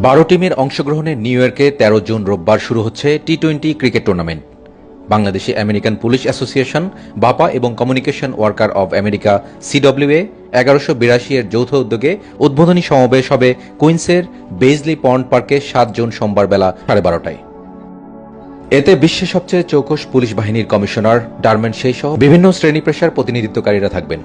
12 টিমের অংশগ্রহণে নিউ ইয়র্কে 13 জুন রোববার শুরু হচ্ছে টি-20 cricket tournament. Bangladeshi American police association, BAPA এবং communication worker of America CWA 1182 এর যৌথ উদ্যোগে উদ্বোধনী সমাবেশ হবে কুইন্সের বেজলি পন্ড পার্কে 7 জুন সোমবার বেলা 12:30টায়। এতে বিশ্বের সবচেয়ে চৌকস পুলিশ বাহিনীর কমিশনার ডারম্যান সেই সহ বিভিন্ন শ্রেণী পেশার প্রতিনিধিত্বকারীরা থাকবেন।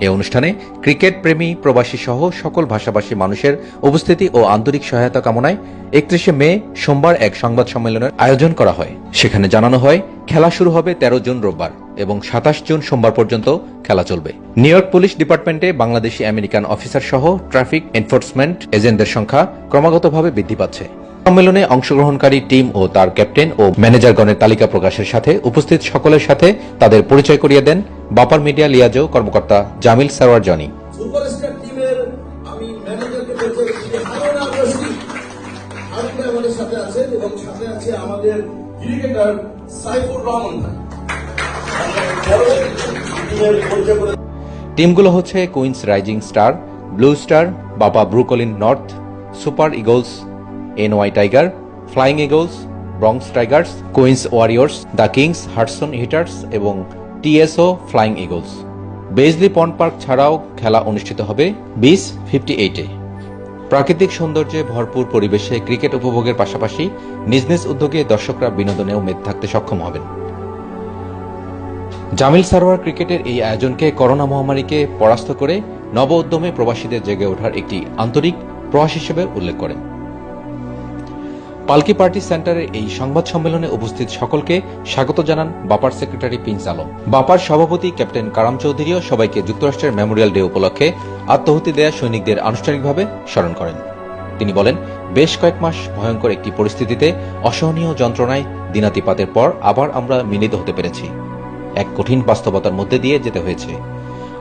এ অনুষ্ঠানে ক্রিকেট প্রেমী প্রবাসী সহ সকল ভাষাভাষী মানুষের উপস্থিতি ও আন্তরিক সহায়তা কামনায় 31 মে সোমবার এক সংবাদ সম্মেলনের আয়োজন করা হয়। সেখানে জানানো হয় খেলা শুরু হবে 13 জুন রোববার এবং 27 জুন সোমবার পর্যন্ত খেলা চলবে। নিউ ইয়র্ক পুলিশ ডিপার্টমেন্টে বাংলাদেশি আমেরিকান অফিসার সহ ট্রাফিক এনফোর্সমেন্ট এজেন্টদের সংখ্যা ক্রমাগতভাবে বৃদ্ধি পাচ্ছে। সম্মেলনে অংশগ্রহণকারী টিম ও তার ক্যাপ্টেন ও ম্যানেজারগণের তালিকা প্রকাশের সাথে উপস্থিত সকলের সাথে তাদের পরিচয় করিয়ে দেন বাপার মিডিয়া লিয়াজো কর্মকর্তা জামিল সারোয়ার জনি। টিমগুলো হচ্ছে Queens rising star, blue star, BAPA Brooklyn north, super eagles, NY tiger, flying eagles, Bronx tigers, Queens warriors, the kings, Hudson hitters এবং TSO flying eagles. Baisley pond park ছাড়াও খেলা অনুষ্ঠিত হবে 2058-এ। প্রাকৃতিক সৌন্দর্যে ভরপুর পরিবেশে ক্রিকেট উপভোগের পাশাপাশি নিজ নিজ উদ্যোগে দর্শকরা বিনোদনেও মেতে থাকতে সক্ষম হবেন। জামিল সারোয়ার ক্রিকেটের এই আয়োজনকে করোনা মহামারীকে পরাস্ত করে নব উদ্যমে প্রবাসীদের জেগে ওঠার একটি আন্তরিক প্রয়াস হিসেবে উল্লেখ করেন। পালকি পার্টি সেন্টারের এই সংবাদ সম্মেলনে উপস্থিত সকলকে স্বাগত জানান বাপার সেক্রেটারি প্রিন্স আলম। বাপার সভাপতি ক্যাপ্টেন কারাম চৌধুরীও সবাইকে যুক্তরাষ্ট্রের মেমোরিয়াল ডে উপলক্ষে আত্মহতি দেয়া সৈনিকদের আনুষ্ঠানিকভাবে স্মরণ করেন। তিনি বলেন, বেশ কয়েক মাস ভয়ঙ্কর একটি পরিস্থিতিতে অসহনীয় যন্ত্রণায় দিনাতিপাতের পর আবার আমরা মিলিত হতে পেরেছি। এক কঠিন বাস্তবতার মধ্যে দিয়ে যেতে হয়েছে।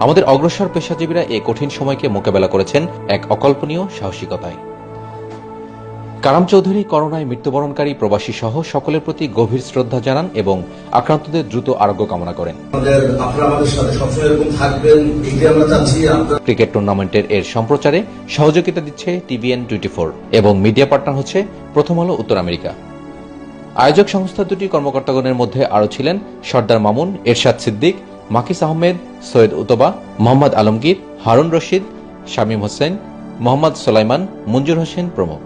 আমাদের অগ্রসর পেশাজীবীরা এই কঠিন সময়কে মোকাবেলা করেছেন এক অকল্পনীয় সাহসিকতায়। কারাম চৌধুরী করোনায় মৃত্যুবরণকারী প্রবাসী সহ সকলের প্রতি গভীর শ্রদ্ধা জানান এবং আক্রান্তদের দ্রুত আরোগ্য কামনা করেন। ক্রিকেট টুর্নামেন্টের এর সম্প্রচারে সহযোগিতা দিচ্ছে TVN 24 এবং মিডিয়া পার্টনার হচ্ছে প্রথম আলো উত্তর আমেরিকা। আয়োজক সংস্থা দুটির কর্মকর্তাগণের মধ্যে আরও ছিলেন সর্দার মামুন, এরশাদ সিদ্দিক, মাকিস আহমেদ, সৈয়দ উতবা, মোহাম্মদ আলমগীর, হারুন রশিদ, শামীম হোসেন, মোহাম্মদ সোলাইমান, মঞ্জুর হোসেন প্রমুখ।